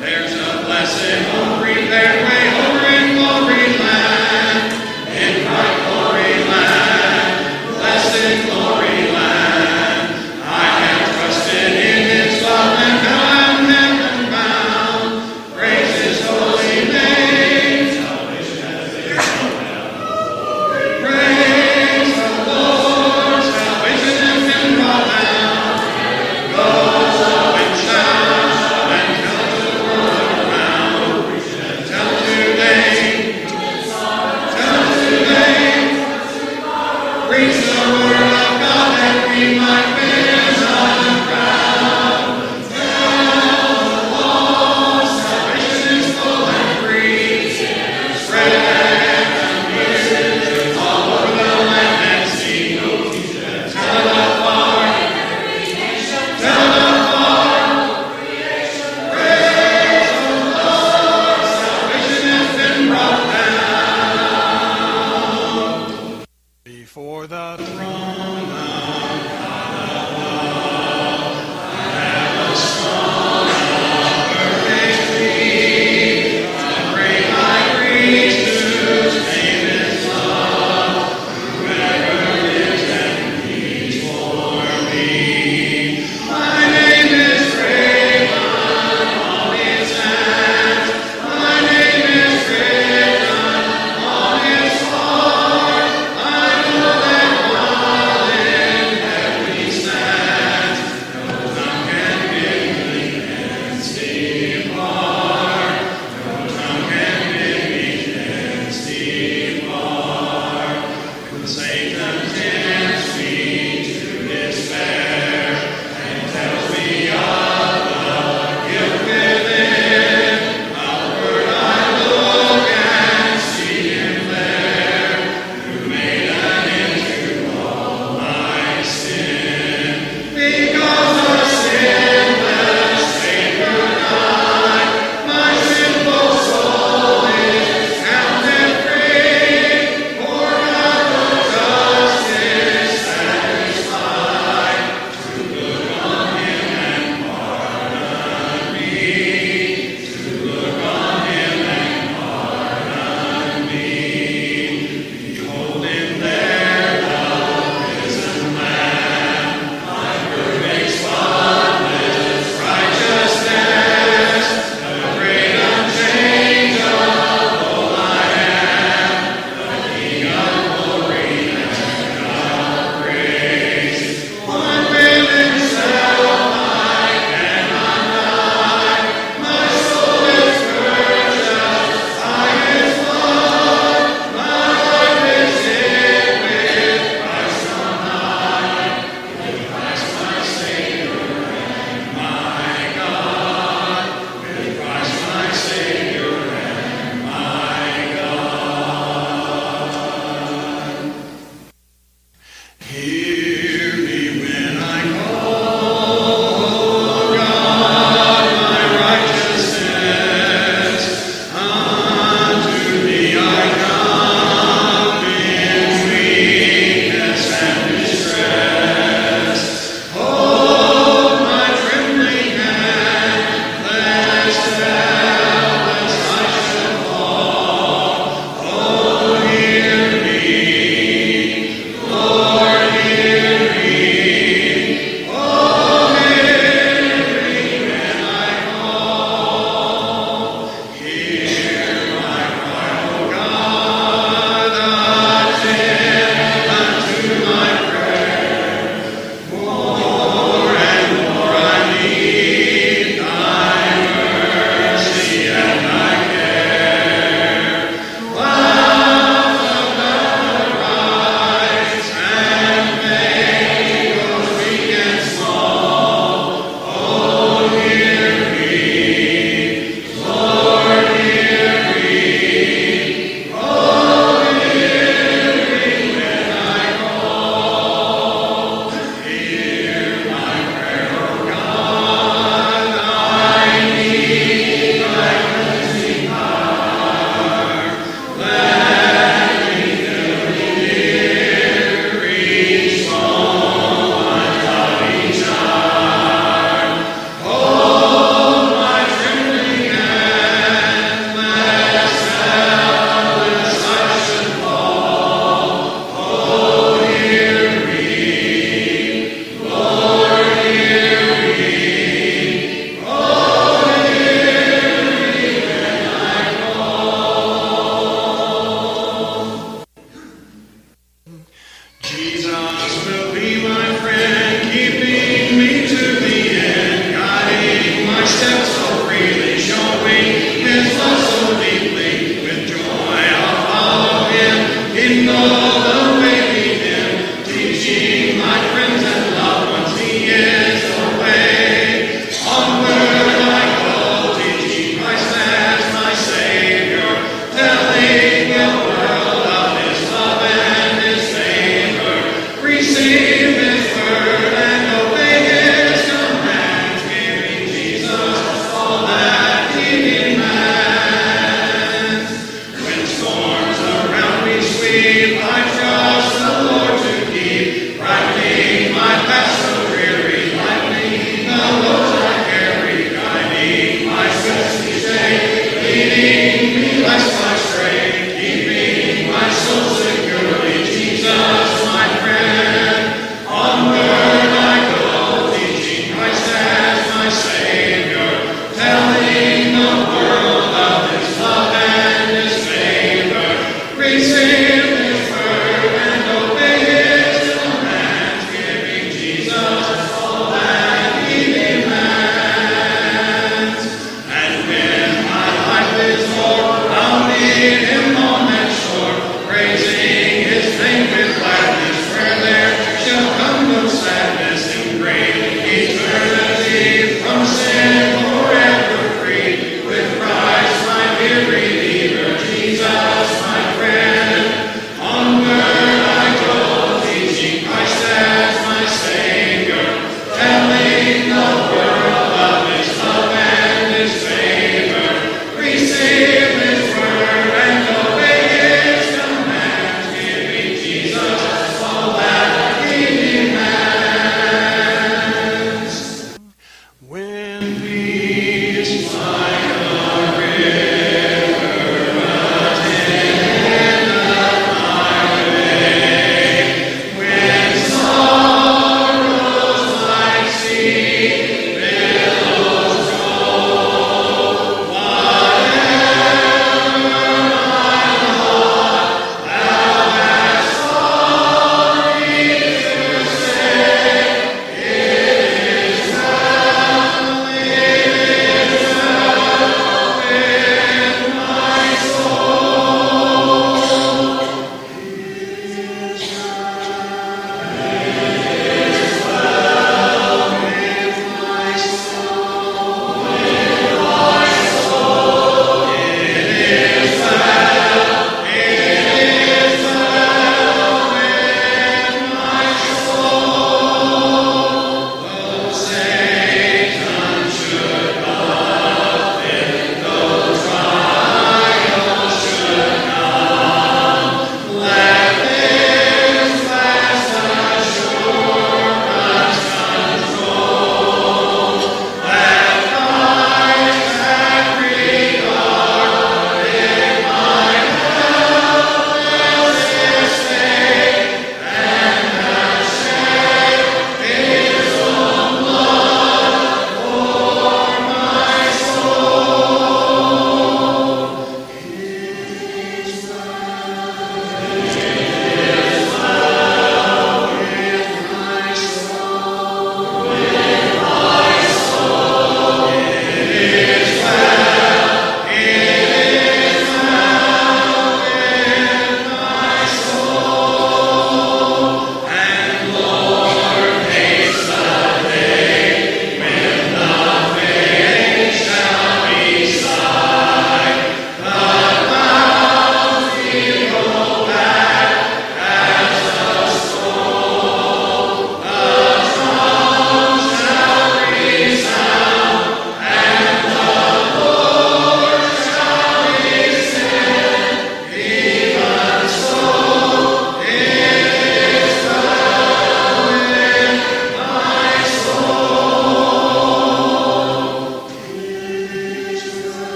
There's a blessed hope prepared way over in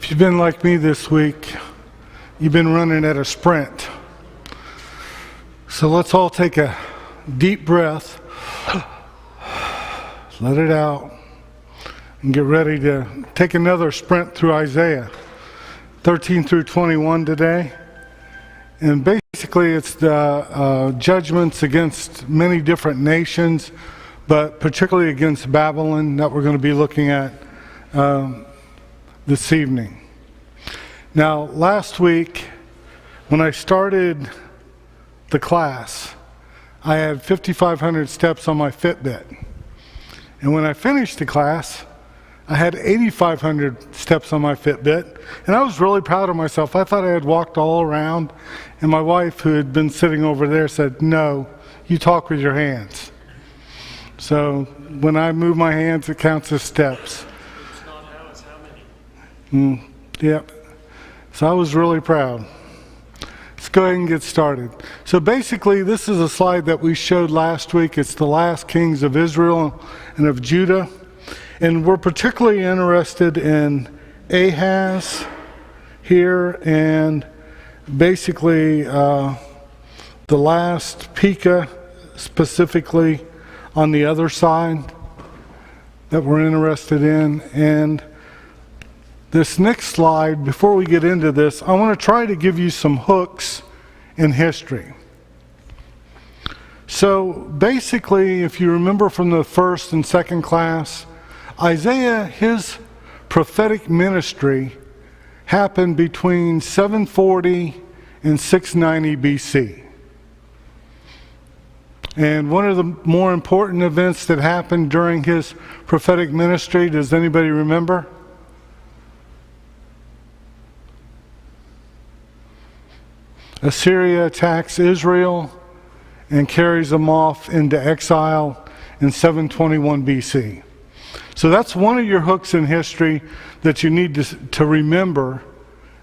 If you've been like me this week, you've been running at a sprint. So let's all take a deep breath, let it out, and get ready to take another sprint through Isaiah 13 through 21 today. And basically it's the judgments against many different nations, but particularly against Babylon that we're going to be looking at this evening. Now, last week, when I started the class, I had 5,500 steps on my Fitbit. And when I finished the class, I had 8,500 steps on my Fitbit, and I was really proud of myself. I thought I had walked all around, and my wife, who had been sitting over there, said, "No, you talk with your hands." So when I move my hands, it counts as steps. It's not how, it's how many. Yep. So I was really proud. Let's go ahead and get started. So basically, this is a slide that we showed last week. It's the last kings of Israel and of Judah. And we're particularly interested in Ahaz here, and basically the last Pekah specifically on the other side that we're interested in. And this next slide, before we get into this, I want to try to give you some hooks in history. So basically, if you remember from the first and second class, Isaiah, his prophetic ministry happened between 740 and 690 BC. And one of the more important events that happened during his prophetic ministry, does anybody remember? Assyria attacks Israel and carries them off into exile in 721 BC. So that's one of your hooks in history that you need to remember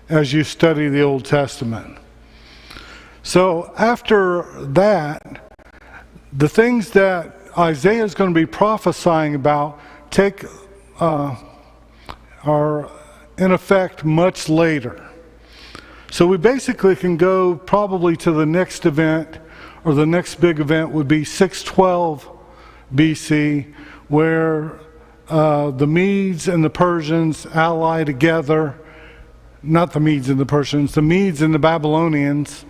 as you study the Old Testament. So after that, the things that Isaiah is going to be prophesying about are in effect much later. So we basically can go probably to the next event, or the next big event would be 612 BC, where the Medes and the Persians ally together. Not the Medes and the Persians, the Medes and the Babylonians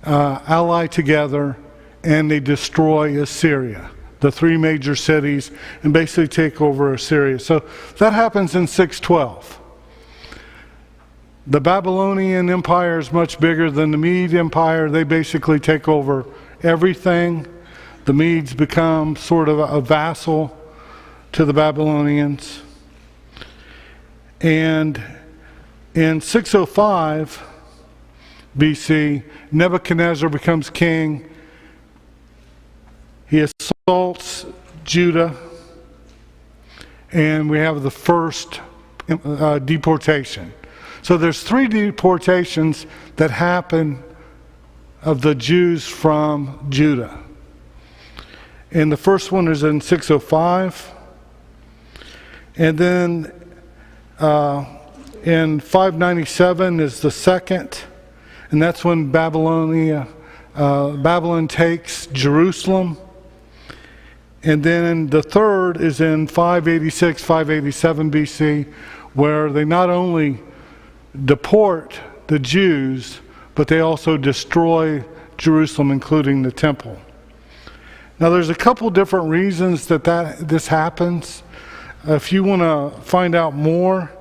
ally together, and they destroy Assyria, the three major cities, and basically take over Assyria. So that happens in 612. The Babylonian Empire is much bigger than the Mede Empire. They basically take over everything. The Medes become sort of a vassal to the Babylonians. And in 605 BC, Nebuchadnezzar becomes king. He assaults Judah, and we have the first deportation. So there's three deportations that happen of the Jews from Judah. And the first one is in 605. And then in 597 is the second. And that's when Babylon takes Jerusalem. And then the third is in 586, 587 BC, where they not only deport the Jews, but they also destroy Jerusalem, including the temple. Now there's a couple different reasons that this happens. If you want to find out more,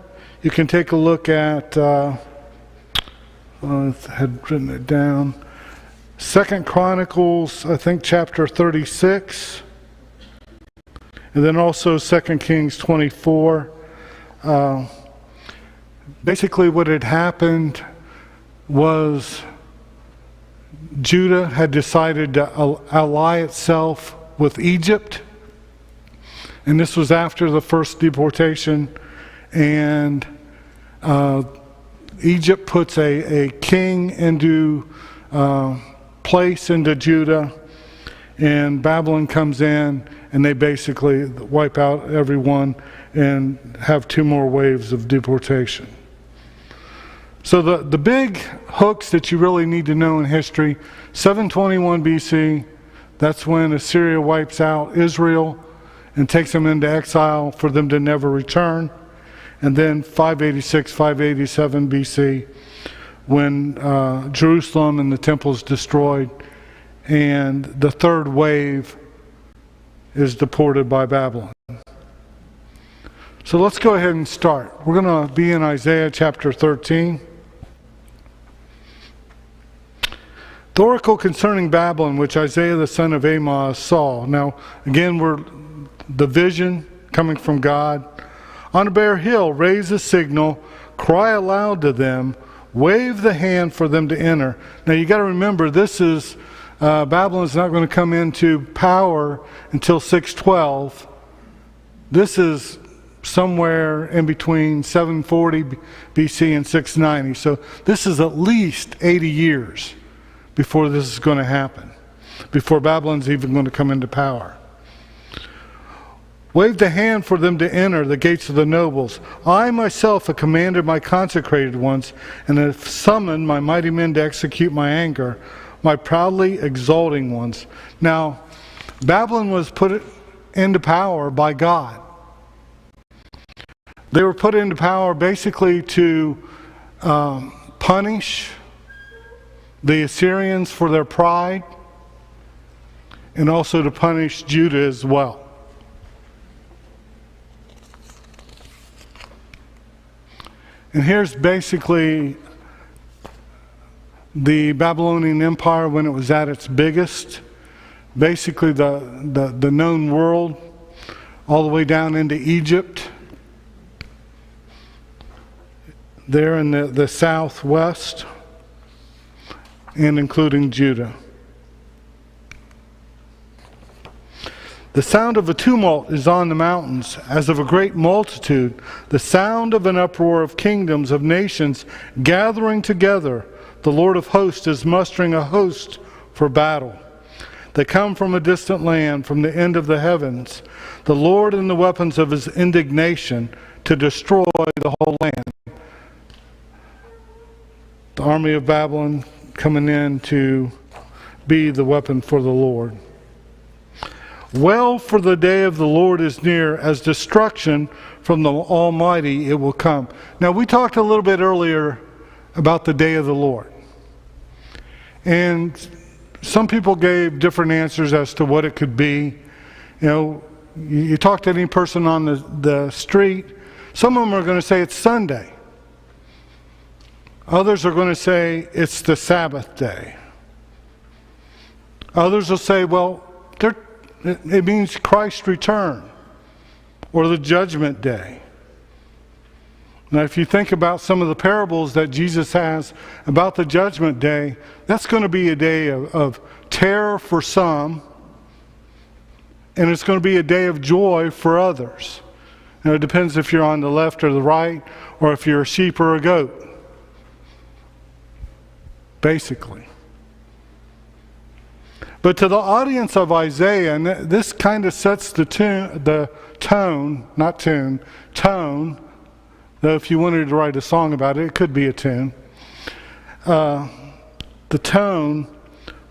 you can take a look at, I had written it down, 2 Chronicles, I think chapter 36, and then also 2 Kings 24. Basically what had happened was Judah had decided to ally itself with Egypt, and this was after the first deportation, and Egypt puts a king into place into Judah, and Babylon comes in, and they basically wipe out everyone and have two more waves of deportation. So the big hooks that you really need to know in history, 721 BC, that's when Assyria wipes out Israel and takes them into exile for them to never return. And then 586, 587 BC, when Jerusalem and the temple is destroyed, and the third wave is deported by Babylon. So let's go ahead and start. We're going to be in Isaiah chapter 13. The oracle concerning Babylon, which Isaiah the son of Amoz saw. Now, again, we're the vision coming from God. On a bare hill, raise a signal, cry aloud to them, wave the hand for them to enter. Now, you got to remember, this is Babylon's not going to come into power until 612. This is somewhere in between 740 BC and 690. So this is at least 80 years before this is going to happen, before Babylon's even going to come into power. Wave the hand for them to enter the gates of the nobles. I myself have commanded my consecrated ones, and have summoned my mighty men to execute my anger, my proudly exalting ones. Now, Babylon was put into power by God. They were put into power basically to punish the Assyrians for their pride, and also to punish Judah as well. And here's basically the Babylonian Empire when it was at its biggest. Basically the known world, all the way down into Egypt, there in the southwest, and including Judah. The sound of a tumult is on the mountains, as of a great multitude, the sound of an uproar of kingdoms, of nations gathering together. The Lord of hosts is mustering a host for battle. They come from a distant land, from the end of the heavens. The Lord and the weapons of his indignation to destroy the whole land. The army of Babylon coming in to be the weapon for the Lord. Well, for the day of the Lord is near, as destruction from the Almighty it will come. Now, we talked a little bit earlier about the day of the Lord. And some people gave different answers as to what it could be. You know, you talk to any person on the street, some of them are going to say it's Sunday. Others are going to say it's the Sabbath day. Others will say, well, it means Christ's return or the judgment day. Now, if you think about some of the parables that Jesus has about the judgment day, that's going to be a day of terror for some, and it's going to be a day of joy for others. Now, it depends if you're on the left or the right, or if you're a sheep or a goat, basically. But to the audience of Isaiah, and this kind of sets the tone, though if you wanted to write a song about it, it could be a tune. The tone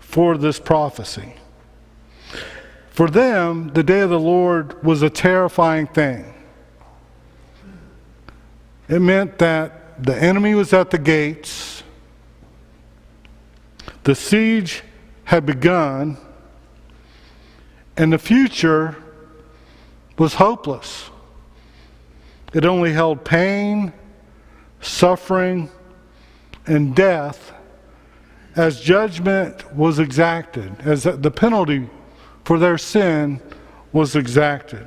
for this prophecy. For them, the day of the Lord was a terrifying thing. It meant that the enemy was at the gates, the siege had begun, and the future was hopeless. It only held pain, suffering, and death as judgment was exacted, as the penalty for their sin was exacted.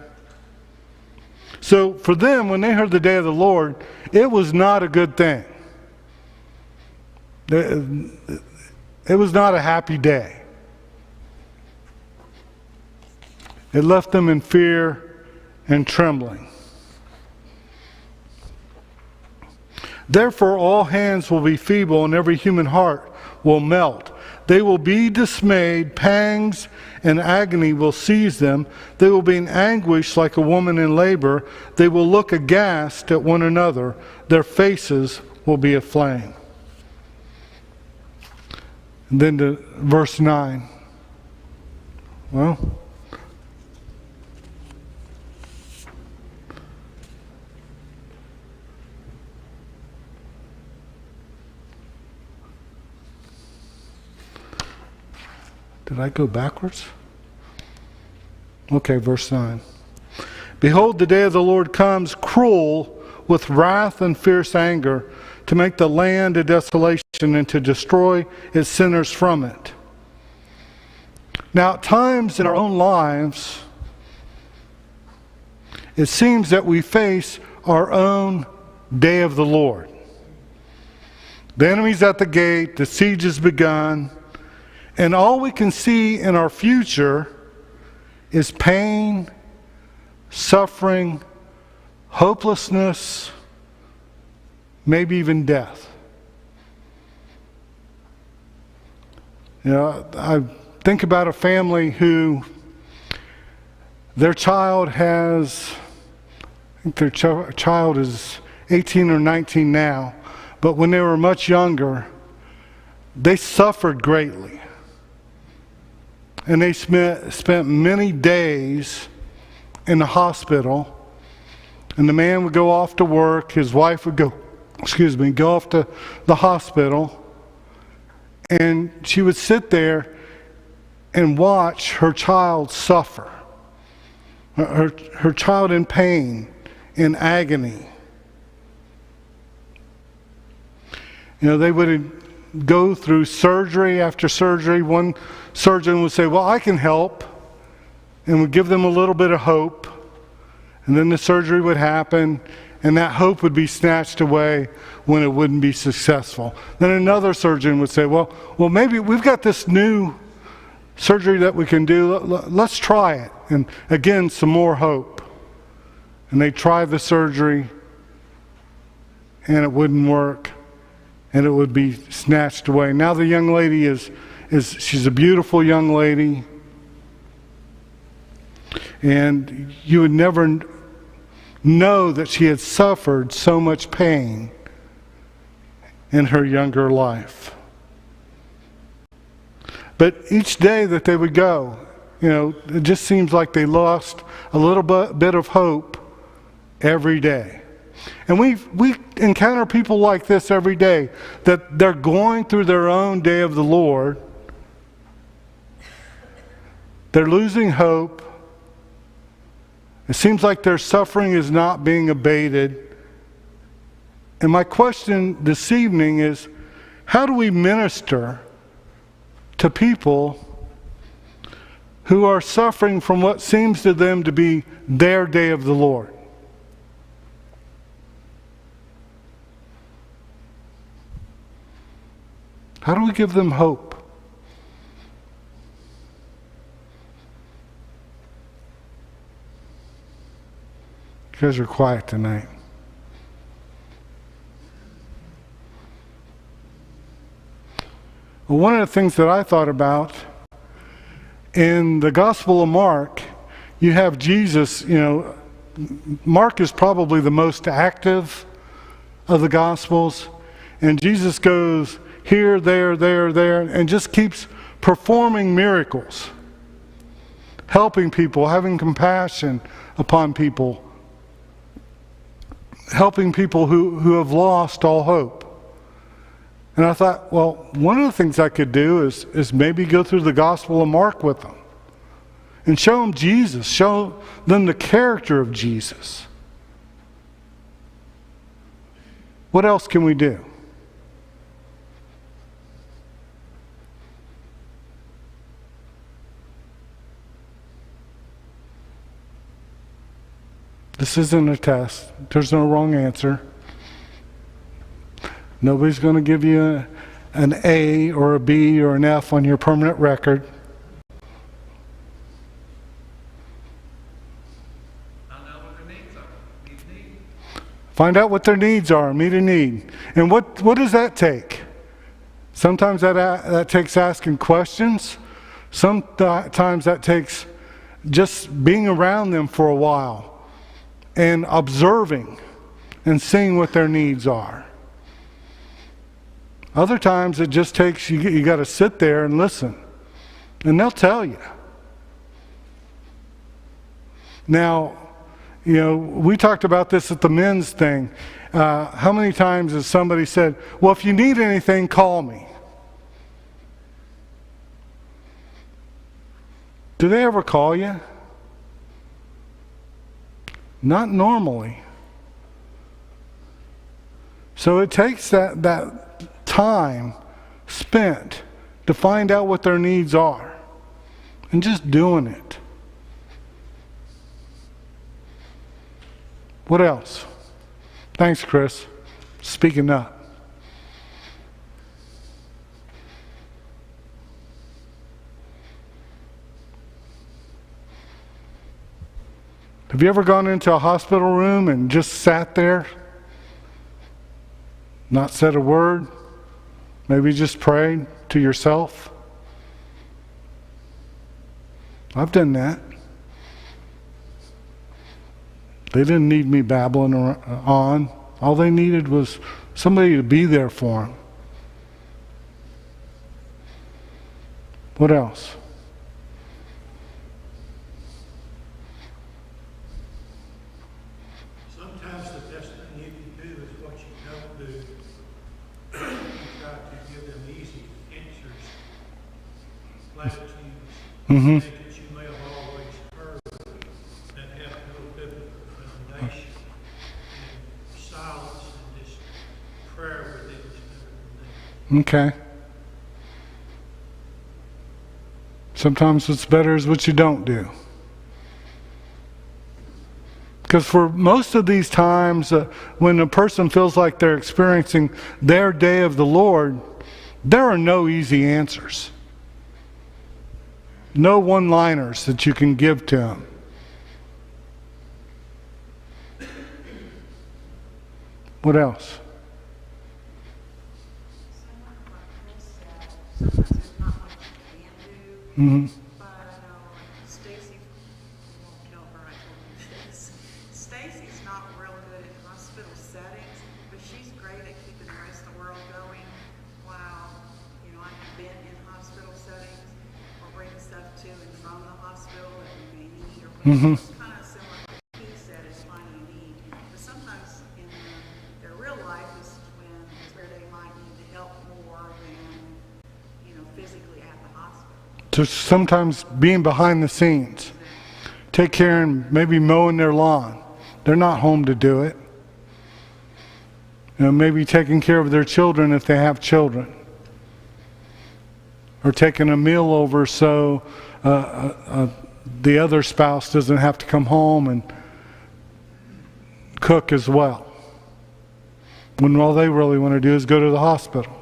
So for them, when they heard the day of the Lord, it was not a good thing. It was not a happy day. It left them in fear and trembling. Therefore, all hands will be feeble, and every human heart will melt. They will be dismayed, pangs and agony will seize them. They will be in anguish like a woman in labor. They will look aghast at one another. Their faces will be a flame. And then to verse 9. Well, did I go backwards? Okay, verse 9. Behold, the day of the Lord comes cruel with wrath and fierce anger, to make the land a desolation and to destroy its sinners from it. Now, at times in our own lives, it seems that we face our own day of the Lord. The enemy's at the gate, the siege has begun, and all we can see in our future is pain, suffering, hopelessness, maybe even death. You know, I think about a family who their child has, I think their child is 18 or 19 now, but when they were much younger, they suffered greatly. And they spent many days in the hospital. And the man would go off to work, his wife would go off to the hospital, and she would sit there and watch her child suffer, her child in pain, in agony. You know, they would go through surgery after surgery. One surgeon would say, well, I can help, and would give them a little bit of hope. And then the surgery would happen, and that hope would be snatched away when it wouldn't be successful. Then another surgeon would say, well, maybe we've got this new surgery that we can do. Let's try it. And again, some more hope. And they try the surgery, and it wouldn't work, and it would be snatched away. Now the young lady she's a beautiful young lady, and you would never know that she had suffered so much pain in her younger life. But each day that they would go, you know, it just seems like they lost a little bit of hope every day. And we encounter people like this every day, that they're going through their own day of the Lord. They're losing hope. It seems like their suffering is not being abated. And my question this evening is, how do we minister to people who are suffering from what seems to them to be their day of the Lord? How do we give them hope? You guys are quiet tonight. Well, one of the things that I thought about in the Gospel of Mark, you have Jesus, you know, Mark is probably the most active of the Gospels, and Jesus goes here, there, and just keeps performing miracles, helping people, having compassion upon people, helping people who have lost all hope. And I thought, well, one of the things I could do is maybe go through the Gospel of Mark with them and show them Jesus, show them the character of Jesus. What else can we do? This isn't a test. There's no wrong answer. Nobody's going to give you an A or a B or an F on your permanent record. Find out what their needs are. Meet a need. And what does that take? Sometimes that takes asking questions. Sometimes that takes just being around them for a while and observing and seeing what their needs are. Other times it just takes, you got to sit there and listen. And they'll tell you. Now, you know, we talked about this at the men's thing. How many times has somebody said, well, if you need anything, call me? Do they ever call you? Not normally. So it takes that time spent to find out what their needs are and just doing it. What else? Thanks, Chris. Speaking up. Have you ever gone into a hospital room and just sat there? Not said a word? Maybe just prayed to yourself? I've done that. They didn't need me babbling on. All they needed was somebody to be there for them. What else? Sometimes the best thing you can do is what you don't do. You try to give them easy answers, platitudes, Mm-hmm. things that you may have always heard that have no biblical foundation. And silence and just prayer with it is better than that. Okay. Sometimes what's better is what you don't do. Because for most of these times, when a person feels like they're experiencing their day of the Lord, there are no easy answers. No one-liners that you can give to them. What else? Sometimes there's not much you can do. Mm-hmm. But I know Stacy, won't know her, I told you this. Stacy's not real good in hospital settings, but she's great at keeping the rest of the world going. While, you know, I've been in hospital settings or bringing stuff to and from the hospital that we may need or whatever. It's kind of similar to what he said, is finding a need. But sometimes in their real life is where they might need the help more than, you know, physically at the hospital. So sometimes being behind the scenes, take care and maybe mowing their lawn. They're not home to do it. You know, maybe taking care of their children if they have children, or taking a meal over so the other spouse doesn't have to come home and cook as well, when all they really want to do is go to the hospital.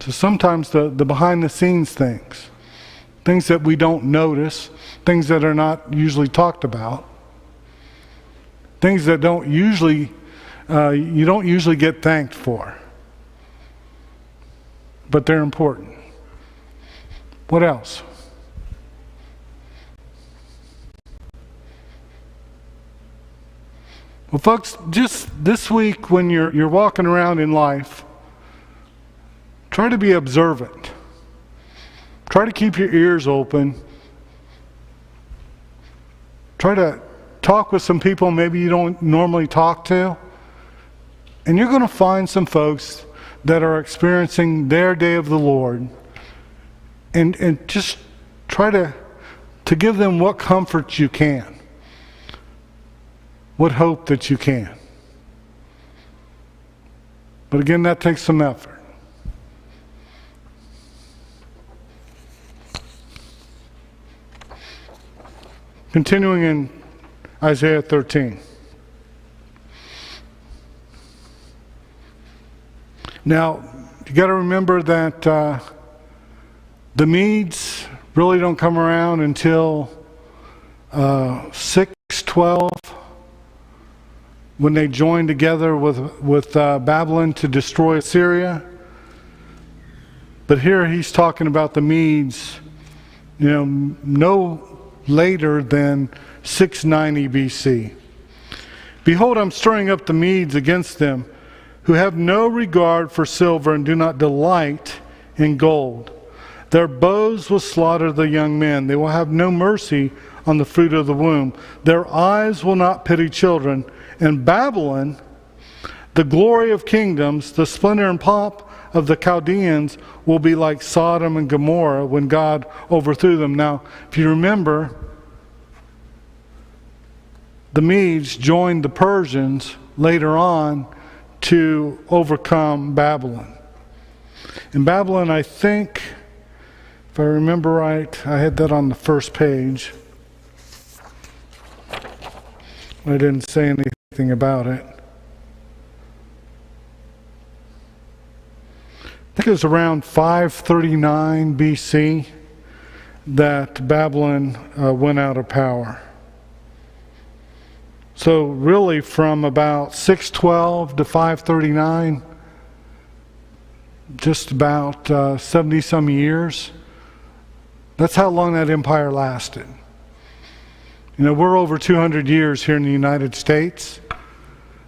So sometimes the behind the scenes things that we don't notice, things that are not usually talked about, things that don't usually, you don't usually get thanked for, but they're important. What else? Well, folks, just this week when you're walking around in life, try to be observant. Try to keep your ears open. Try to talk with some people maybe you don't normally talk to. And you're going to find some folks that are experiencing their day of the Lord. And just try to give them what comfort you can. What hope that you can. But again, that takes some effort. Continuing in Isaiah 13. Now, you got to remember that the Medes really don't come around until 612, when they joined together with Babylon to destroy Assyria. But here he's talking about the Medes, you know, no later than 690 BC. Behold, I'm stirring up the Medes against them, who have no regard for silver and do not delight in gold. Their bows will slaughter the young men. They will have no mercy on the fruit of the womb. Their eyes will not pity children. In Babylon, the glory of kingdoms, the splendor and pomp of the Chaldeans will be like Sodom and Gomorrah when God overthrew them. Now, if you remember, the Medes joined the Persians later on to overcome Babylon. In Babylon, I think, if I remember right, I had that on the first page. I didn't say anything about it. I think it was around 539 BC that Babylon went out of power. So really from about 612 to 539, just about 70 some years, that's how long that empire lasted. You know, we're over 200 years here in the United States,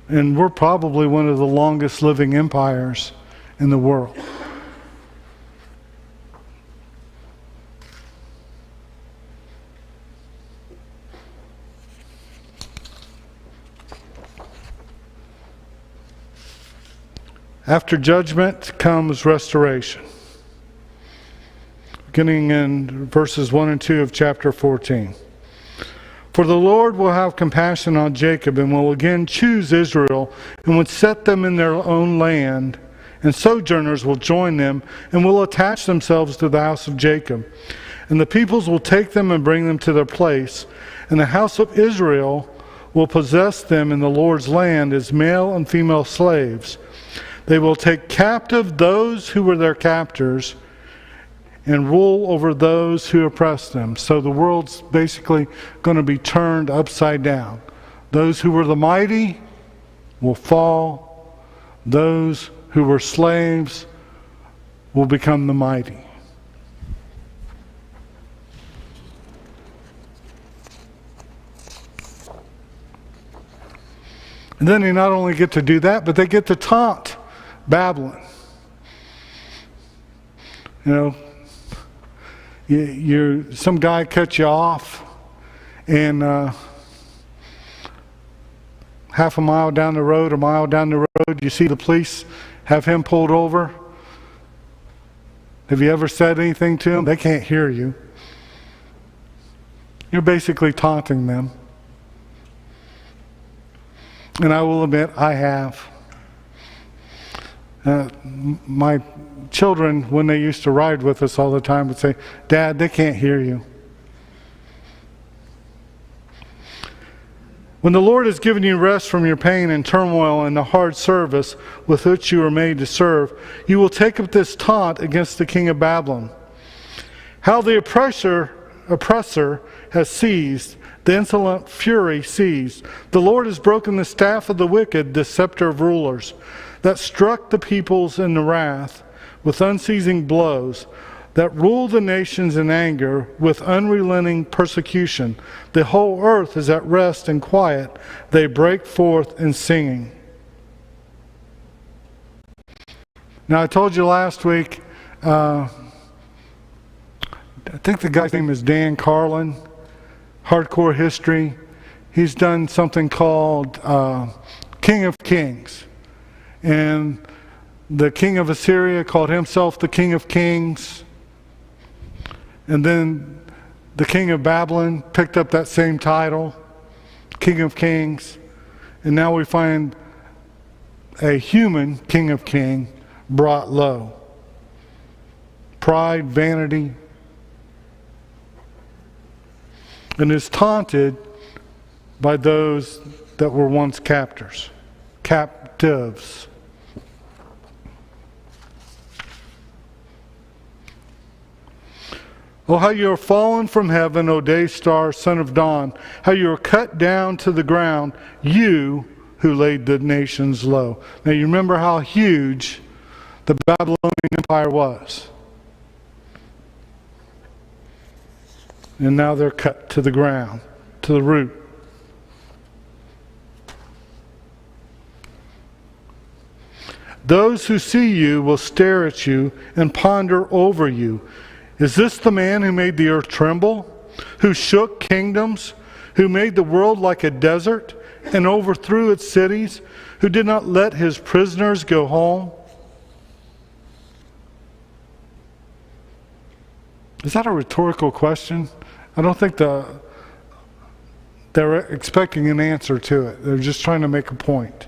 and we're probably one of the longest living empires in the world. After judgment comes restoration. Beginning in verses 1 and 2 of chapter 14. For the Lord will have compassion on Jacob and will again choose Israel and will set them in their own land, and sojourners will join them and will attach themselves to the house of Jacob. And the peoples will take them and bring them to their place, and the house of Israel will possess them in the Lord's land as male and female slaves. They will take captive those who were their captors and rule over those who oppress them. So the world's basically going to be turned upside down. Those who were the mighty will fall. Those who were slaves will become the mighty. And then they not only get to do that, but they get to taunt Babylon. You know, some guy cuts you off, and half a mile down the road, a mile down the road, you see the police have him pulled over. Have you ever said anything to them? They can't hear you. You're basically taunting them. And I will admit, I have. My children, when they used to ride with us all the time, would say, "Dad, they can't hear you." When the Lord has given you rest from your pain and turmoil and the hard service with which you are made to serve, you will take up this taunt against the king of Babylon. How the oppressor has seized, the insolent fury seized. The Lord has broken the staff of the wicked, the scepter of rulers, that struck the peoples in the wrath with unceasing blows, that rule the nations in anger with unrelenting persecution. The whole earth is at rest and quiet. They break forth in singing. Now, I told you last week, I think the guy's name is Dan Carlin, Hardcore History. He's done something called King of Kings. And the king of Assyria called himself the King of Kings. And then the king of Babylon picked up that same title, King of Kings. And now we find a human King of Kings brought low. Pride, vanity, and is taunted by those that were once captives. Oh, how you are fallen from heaven, O day star, son of dawn. How you are cut down to the ground, you who laid the nations low. Now you remember how huge the Babylonian Empire was. And now they're cut to the ground, to the root. Those who see you will stare at you and ponder over you. Is this the man who made the earth tremble, who shook kingdoms, who made the world like a desert and overthrew its cities, who did not let his prisoners go home? Is that a rhetorical question? I don't think they're expecting an answer to it. They're just trying to make a point.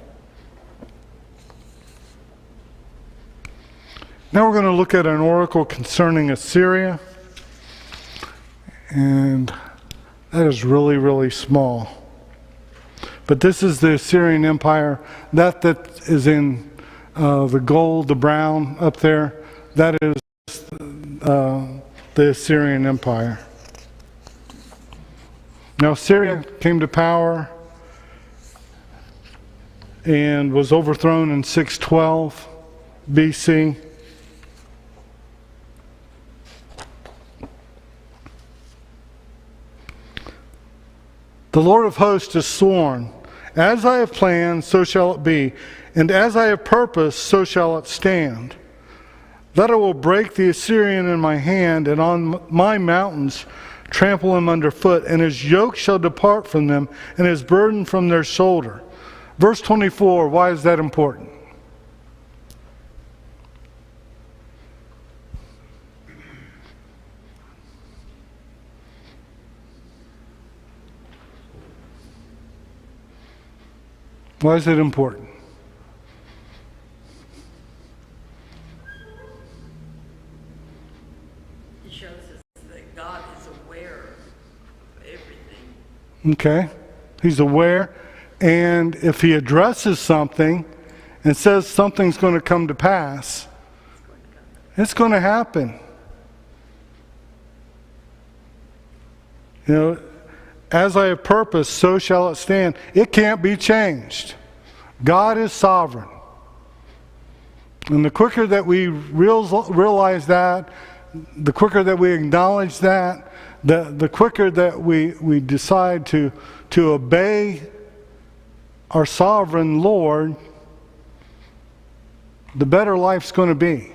Now we're going to look at an oracle concerning Assyria. And that is really, really small. But this is the Assyrian Empire. That is in the gold, the brown up there. That is the Assyrian Empire. Now Assyria came to power and was overthrown in 612 BC. The Lord of hosts has sworn, as I have planned, so shall it be, and as I have purposed, so shall it stand. That I will break the Assyrian in my hand, and on my mountains trample him underfoot, and his yoke shall depart from them, and his burden from their shoulder. Verse 24, why is that important? Why is it important? It shows us that God is aware of everything. Okay, he's aware, and if he addresses something and says something's going to come to pass, it's going to happen. You know, as I have purposed, so shall it stand. It can't be changed. God is sovereign. And the quicker that we realize that, the quicker that we acknowledge that, the quicker that we decide to obey our sovereign Lord, the better life's going to be.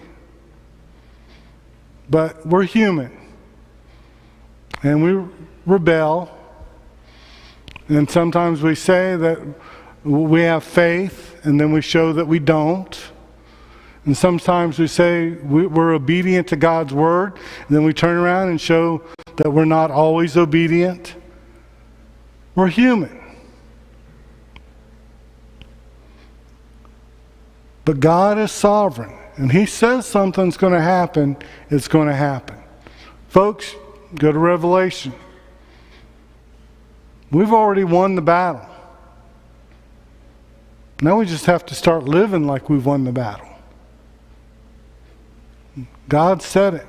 But we're human. And we rebel. And sometimes we say that we have faith, and then we show that we don't. And sometimes we say we're obedient to God's word, and then we turn around and show that we're not always obedient. We're human. But God is sovereign, and He says something's going to happen, it's going to happen. Folks, go to Revelation. We've already won the battle. Now we just have to start living like we've won the battle. God said it.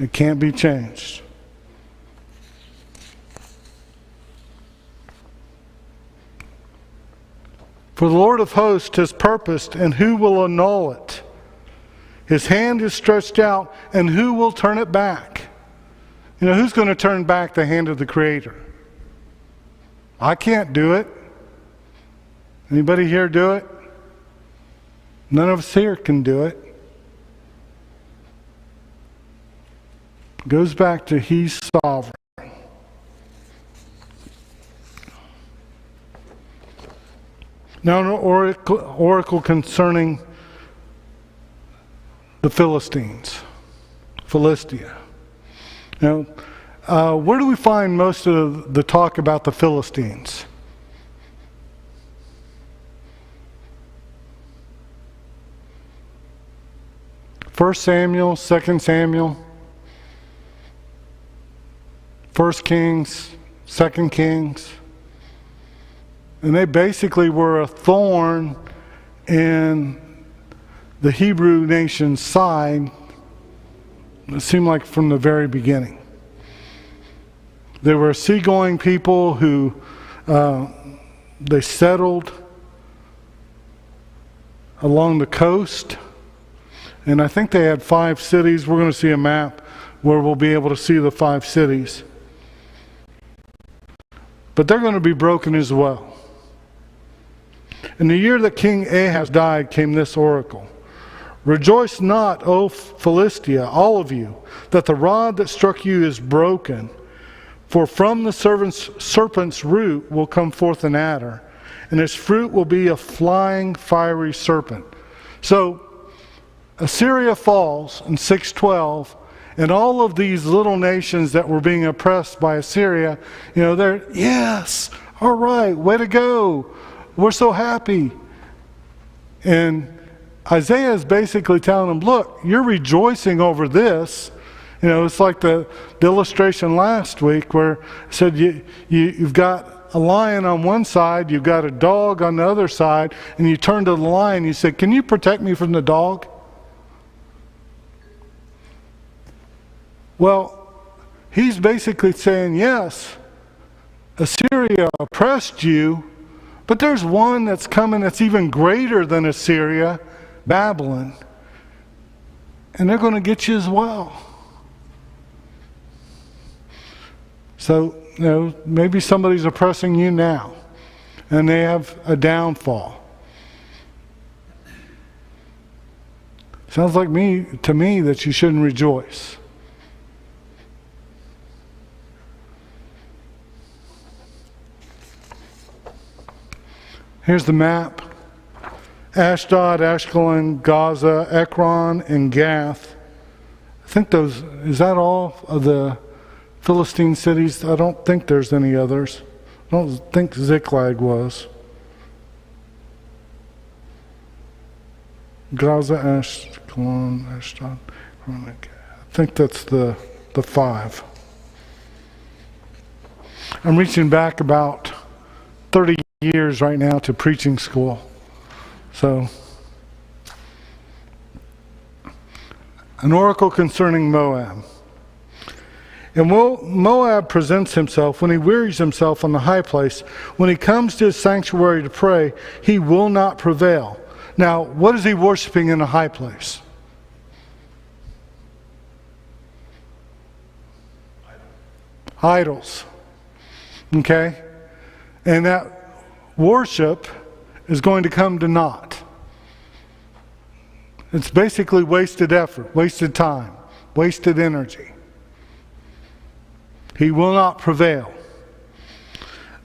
It can't be changed. For the Lord of hosts has purposed, and who will annul it? His hand is stretched out, and who will turn it back? You know, who's going to turn back the hand of the Creator? I can't do it. Anybody here do it? None of us here can do it. It goes back to He's sovereign. Now an oracle concerning the Philistines. Philistia. Now, where do we find most of the talk about the Philistines? First Samuel, 2 Samuel, 1 Kings, 2 Kings. And they basically were a thorn in the Hebrew nation's side. It seemed like from the very beginning. They were a seagoing people who they settled along the coast. And I think they had 5 cities. We're going to see a map where we'll be able to see the 5 cities. But they're going to be broken as well. In the year that King Ahaz died came this oracle. Rejoice not, O Philistia, all of you, that the rod that struck you is broken. For from the serpent's root will come forth an adder, and its fruit will be a flying, fiery serpent. So Assyria falls in 612, and all of these little nations that were being oppressed by Assyria, they're, yes, all right, way to go. We're so happy. And Isaiah is basically telling them, look, you're rejoicing over this. It's like the illustration last week where it said you've got a lion on one side, you've got a dog on the other side, and you turn to the lion and you say, can you protect me from the dog? Well, he's basically saying, yes, Assyria oppressed you, but there's one that's coming that's even greater than Assyria, Babylon. And they're going to get you as well. So, maybe somebody's oppressing you now, and they have a downfall. Sounds like to me that you shouldn't rejoice. Here's the map. Ashdod, Ashkelon, Gaza, Ekron, and Gath. I think is that all of the Philistine cities? I don't think there's any others. I don't think Ziklag was. Gaza, Ashkelon, Ashdod, Ekron, and Gath. I think that's the 5. I'm reaching back about 30 years right now to preaching school. So, an oracle concerning Moab. And Moab presents himself when he wearies himself on the high place. When he comes to his sanctuary to pray, he will not prevail. Now, what is he worshiping in the high place? Idols. Okay? And that worship is going to come to naught. It's basically wasted effort, wasted time, wasted energy. He will not prevail.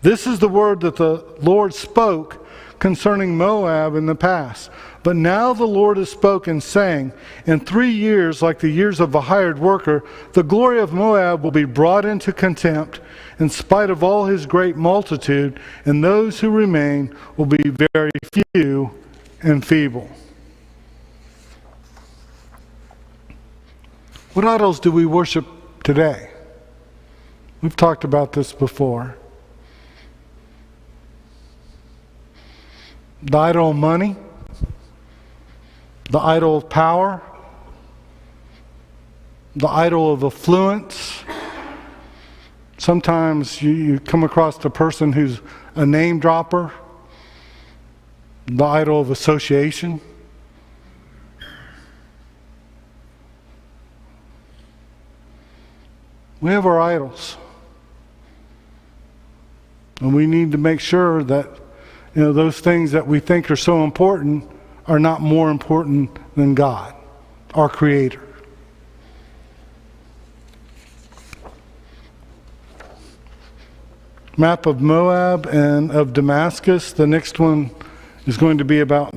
This is the word that the Lord spoke concerning Moab in the past. But now the Lord has spoken, saying, in 3 years, like the years of a hired worker, the glory of Moab will be brought into contempt, in spite of all his great multitude, and those who remain will be very few and feeble. What idols do we worship today? We've talked about this before. The idol of money, the idol of power, the idol of affluence. Sometimes you come across a person who's a name dropper, the idol of association. We have our idols. And we need to make sure that those things that we think are so important are not more important than God, our Creator. Map of Moab and of Damascus. The next one is going to be about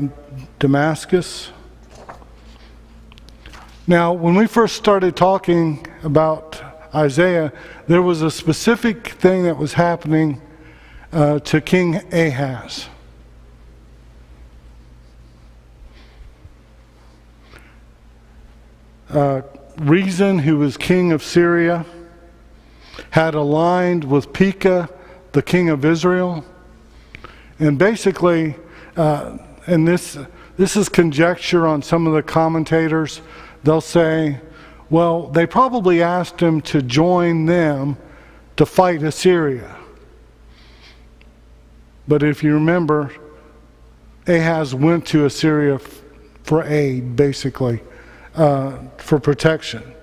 Damascus. Now, when we first started talking about Isaiah, there was a specific thing that was happening to King Ahaz. Rezin, who was king of Syria, had aligned with Pekah, the king of Israel. And basically, and this is conjecture on some of the commentators, they'll say, well, they probably asked him to join them to fight Assyria. But if you remember, Ahaz went to Assyria for aid, basically, for protection.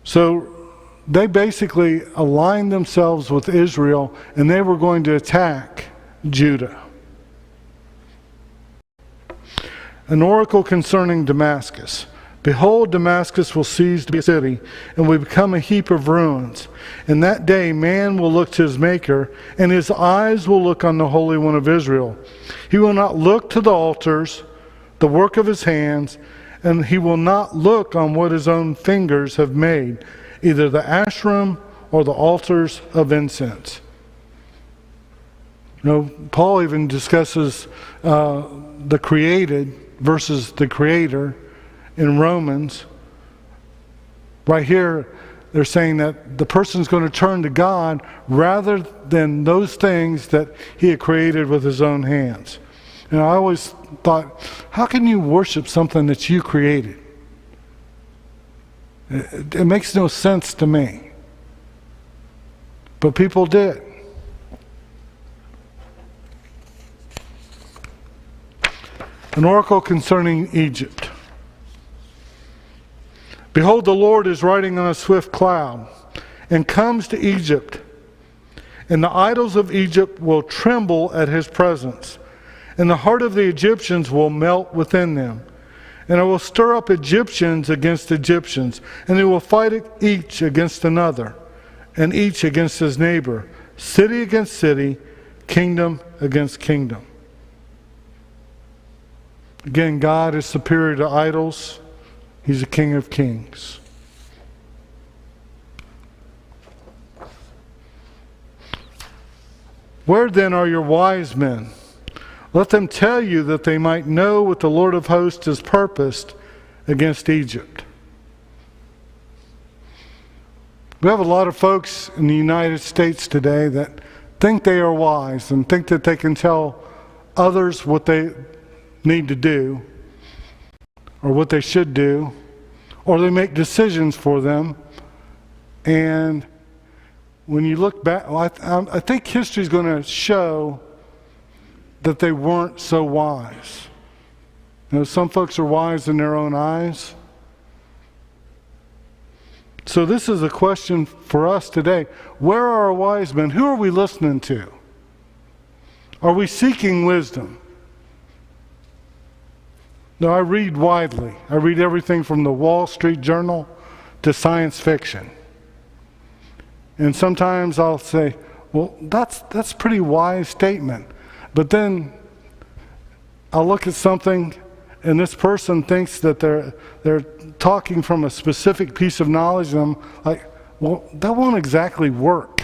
So they basically aligned themselves with Israel, and they were going to attack Judah. An oracle concerning Damascus. Behold, Damascus will cease to be a city, and will become a heap of ruins. In that day man will look to his Maker, and his eyes will look on the Holy One of Israel. He will not look to the altars, the work of his hands, and he will not look on what his own fingers have made, either the Asherim or the altars of incense. You know, Paul even discusses the created versus the creator in Romans. Right here, they're saying that the person's going to turn to God rather than those things that he had created with his own hands. And I always thought, how can you worship something that you created? It makes no sense to me. But people did. An oracle concerning Egypt. Behold, the Lord is riding on a swift cloud, and comes to Egypt. And the idols of Egypt will tremble at his presence, and the heart of the Egyptians will melt within them. And I will stir up Egyptians against Egyptians, and they will fight each against another, and each against his neighbor, city against city, kingdom against kingdom. Again, God is superior to idols. He's a King of kings. Where then are your wise men? Let them tell you that they might know what the Lord of hosts has purposed against Egypt. We have a lot of folks in the United States today that think they are wise and think that they can tell others what they need to do or what they should do, or they make decisions for them. And when you look back, I think history is going to show that they weren't so wise. You know, some folks are wise in their own eyes. So this is a question for us today. Where are our wise men? Who are we listening to? Are we seeking wisdom? No, I read widely. I read everything from the Wall Street Journal to science fiction. And sometimes I'll say, well, that's a pretty wise statement. But then I'll look at something and this person thinks that they're talking from a specific piece of knowledge, and I'm like, well, that won't exactly work.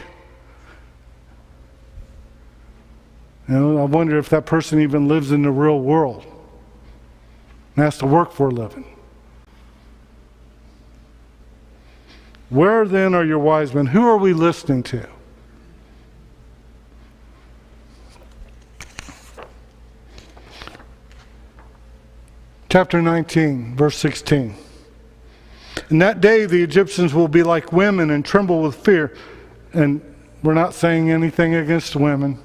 You know, I wonder if that person even lives in the real world and has to work for a living. Where then are your wise men? Who are we listening to? Chapter 19, verse 16. In that day the Egyptians will be like women and tremble with fear. And we're not saying anything against women.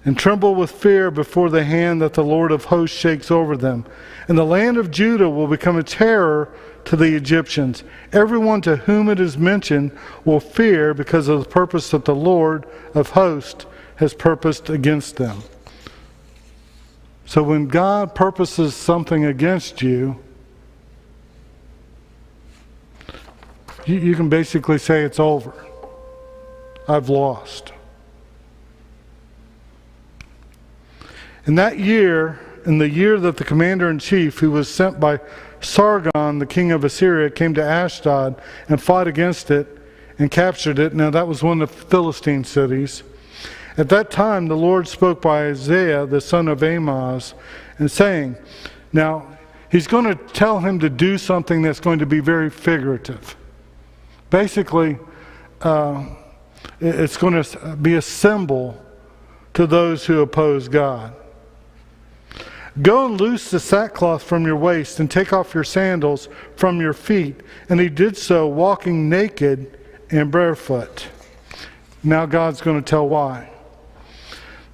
And tremble with fear before the hand that the Lord of hosts shakes over them. And the land of Judah will become a terror to the Egyptians. Everyone to whom it is mentioned will fear because of the purpose that the Lord of hosts has purposed against them. So when God purposes something against you, you can basically say it's over. I've lost. In that year, in the year that the commander-in-chief, who was sent by Sargon, the king of Assyria, came to Ashdod and fought against it and captured it. Now that was one of the Philistine cities. At that time the Lord spoke by Isaiah, the son of Amoz, and saying, now he's going to tell him to do something that's going to be very figurative. Basically, it's going to be a symbol to those who oppose God. Go and loose the sackcloth from your waist and take off your sandals from your feet. And he did so, walking naked and barefoot. Now God's going to tell why.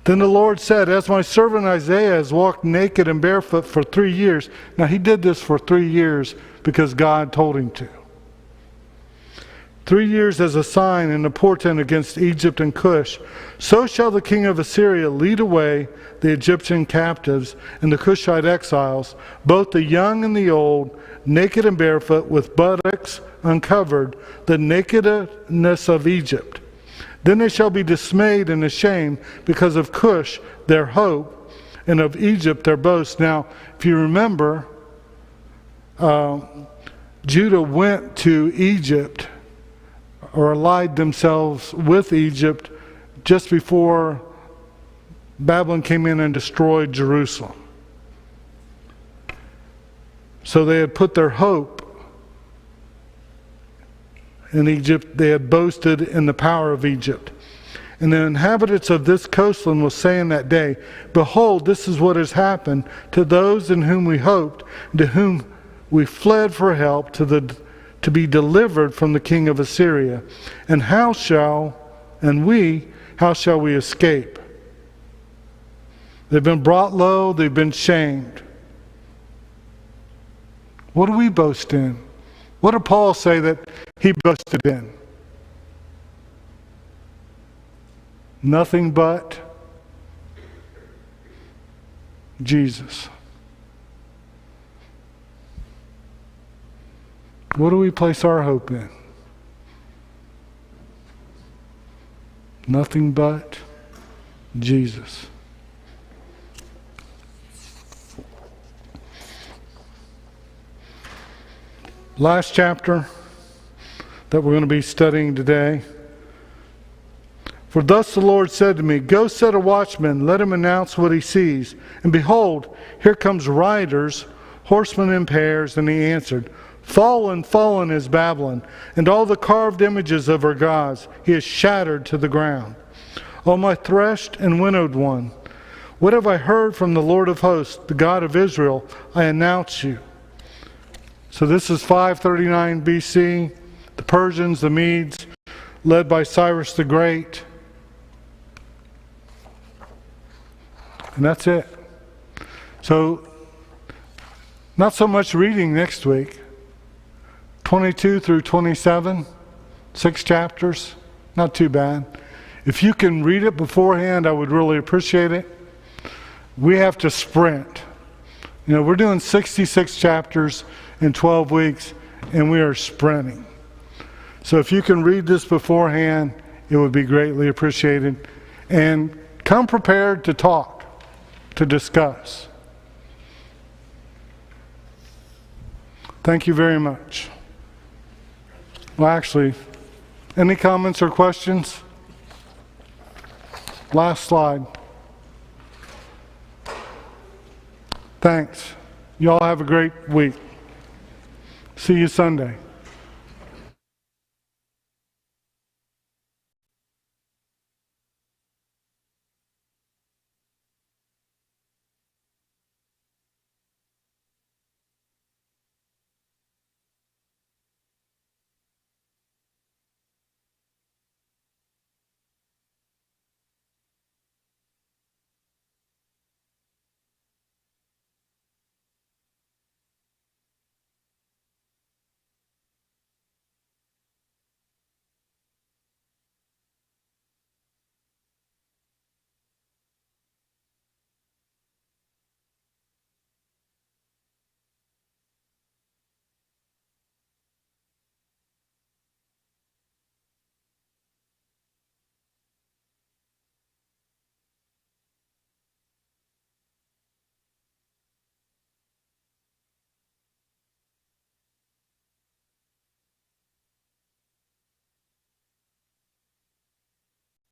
Then the Lord said, as my servant Isaiah has walked naked and barefoot for 3 years. Now he did this for 3 years because God told him to. 3 years as a sign and a portent against Egypt and Cush. So shall the king of Assyria lead away the Egyptian captives and the Cushite exiles, both the young and the old, naked and barefoot, with buttocks uncovered, the nakedness of Egypt. Then they shall be dismayed and ashamed because of Cush, their hope, and of Egypt, their boast. Now, if you remember, Judah went to Egypt, or allied themselves with Egypt, just before Babylon came in and destroyed Jerusalem. So they had put their hope in Egypt. They had boasted in the power of Egypt. And the inhabitants of this coastland will say in that day, behold, this is what has happened to those in whom we hoped, to whom we fled for help, to be delivered from the king of Assyria. And how shall we escape? They've been brought low, they've been shamed. What do we boast in? What did Paul say that he boasted in? Nothing but Jesus. What do we place our hope in? Nothing but Jesus. Last chapter that we're going to be studying today. For thus the Lord said to me, go set a watchman, let him announce what he sees. And behold, here comes riders, horsemen in pairs. And he answered, fallen, fallen is Babylon, and all the carved images of her gods he has shattered to the ground. O my threshed and winnowed one, what have I heard from the Lord of hosts, the God of Israel? I announce you. So this is 539 BC, the Persians, the Medes, led by Cyrus the Great. And that's it. So, not so much reading next week. 22 through 27, 6 chapters, not too bad. If you can read it beforehand, I would really appreciate it. We have to sprint. You know, we're doing 66 chapters in 12 weeks, and we are sprinting. So if you can read this beforehand, it would be greatly appreciated. And come prepared to talk, to discuss. Thank you very much. Well, actually, any comments or questions? Last slide. Thanks. You all have a great week. See you Sunday.